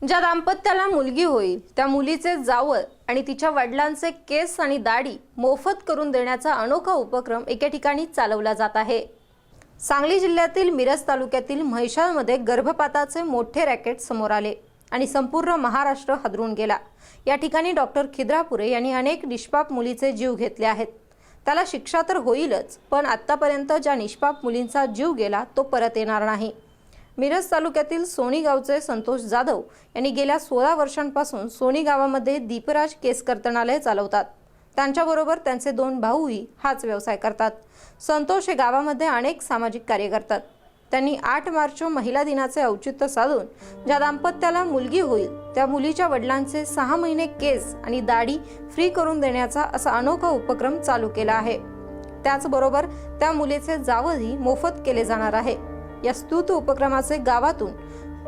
ज्या दाम्पत्याला मुलगी होईल त्या मुलीचे जावळ आणि तिच्या वडिलांचे केस आणि दाढी मोफत करून देण्याचा अनोखा उपक्रम एका ठिकाणी चालवला जात आहे। सांगली जिल्ह्यातील मिरज तालुक्यातील म्हैसाळमध्ये गर्भपाताचे मोठे रॅकेट समोर आले आणि संपूर्ण महाराष्ट्र हादरून गेला। या ठिकाणी डॉक्टर खिद्रापुरे यांनी अनेक निष्पाप मुलीचे जीव घेतले आहेत। त्याला शिक्षा तर होईलच, पण आतापर्यंत ज्या निष्पाप मुलींचा जीव गेला तो परत येणार नाही। मिरज तालुक्यातील सोनी गावचे संतोष जाधव यांनी गेल्या 16 वर्षांपासून सोनी गावामध्ये दीपराज केस कर्तनालय चालवतात। त्यांच्याबरोबर त्यांचे 2 भाऊही हाच व्यवसाय करतात। संतोष हे गावामध्ये अनेक सामाजिक कार्य करतात। त्यांनी 8 मार्च महिला दिनाचे औचित्य साधून ज्या दाम्पत्याला मुलगी होईल त्या मुलीच्या वडिलांचे 6 महिने केस आणि दाढी फ्री करून देण्याचा असा अनोखा उपक्रम चालू केला आहे। त्याचबरोबर त्या मुलीचे जावळही मोफत केले जाणार आहे। या स्तुत उपक्रमाचे गावातून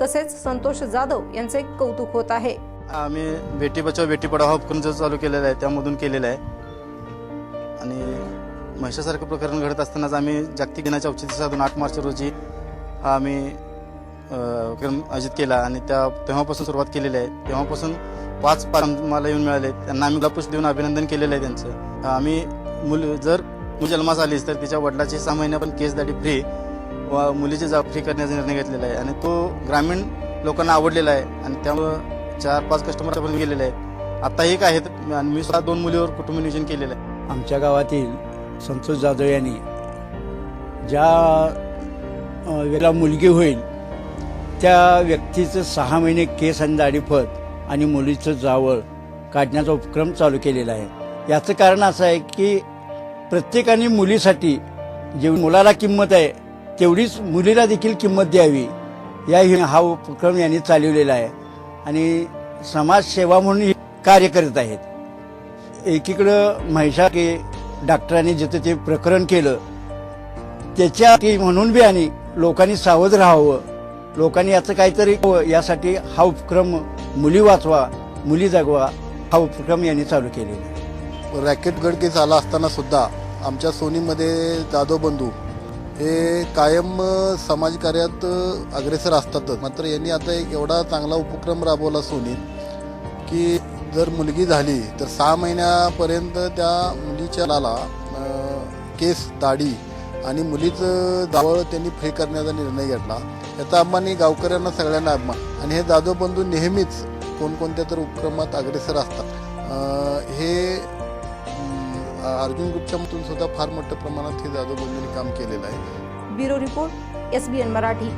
तसेच संतोष जाधव यांचे कौतुक होत आहे। आम्ही बेटी बचाओ बेटी पढाओ हा उपक्रम जो चालू केलेला आहे त्यामधून केलेला आहे आणि महिषासारखं प्रकरण घडत असतानाच आम्ही जागतिक दिनाच्या औचित्य साधून 8 मार्च रोजी हा आम्ही उपक्रम आयोजित केला आणि तेव्हापासून सुरुवात केलेली आहे। तेव्हापासून 5 मला येऊन मिळाले, त्यांना आम्ही गुलाबपुष्प देऊन अभिनंदन केलेलं आहे त्यांचं। आम्ही जर मुल जन्मास आलीच तर तिच्या वडिलाची 6 महिने पण केस दाढी फ्री व मुलीचे जाव फ्री करण्याचा निर्णय घेतलेला आहे आणि तो ग्रामीण लोकांना आवडलेला आहे आणि त्यामुळे 4-5 कस्टमर पण गेलेले आहेत। आता एक आहेत आणि मी स्वतः 2 मुलीवर कुटुंब नियोजन केलेलं आहे। आमच्या गावातील संतोष जाधव यांनी ज्या वेळेला मुलगी होईल त्या व्यक्तीचं 6 महिने केस आणि दाढीफत आणि मुलीचं जावळ काढण्याचा उपक्रम चालू केलेला आहे। याचं कारण असं आहे की प्रत्येकाने मुलीसाठी जेवढी मुलाला किंमत आहे तेवढीच मुलीला देखील किंमत द्यावी या हा उपक्रम यांनी चालवलेला आहे आणि समाजसेवा म्हणून कार्य करत आहेत। एकीकडं म्हैसाळ डॉक्टरांनी जिथं ते प्रकरण केलं त्याच्या म्हणून बी आणि लोकांनी सावध राहावं, लोकांनी याचं काहीतरी यासाठी हा उपक्रम मुली वाचवा मुली जगवा हा उपक्रम यांनी चालू केलेला आहे। रॅकेट गड केस आला असताना सुद्धा आमच्या सोनीमध्ये जाधव बंधू हे कायम समाजकार्यात अग्रेसर असतातच। मात्र यांनी आता एक एवढा चांगला उपक्रम राबवला सोनीत की जर मुलगी झाली तर 6 महिन्यापर्यंत त्या मुलीच्या लाला केस दाढी आणि मुलीचं जावळ त्यांनी फ्री करण्याचा निर्णय घेतला। याचा अभिमान गावकऱ्यांना सगळ्यांना अभिमान आणि हे जाधव बंधू नेहमीच कोणकोणत्या तर उपक्रमात अग्रेसर असतात। हे अर्जुन ग्रुपच्या मधून सुद्धा फार मोठ्या प्रमाणात हे जाधव बंधूंनी काम केलेलं आहे। Bureau report SBN Marathi.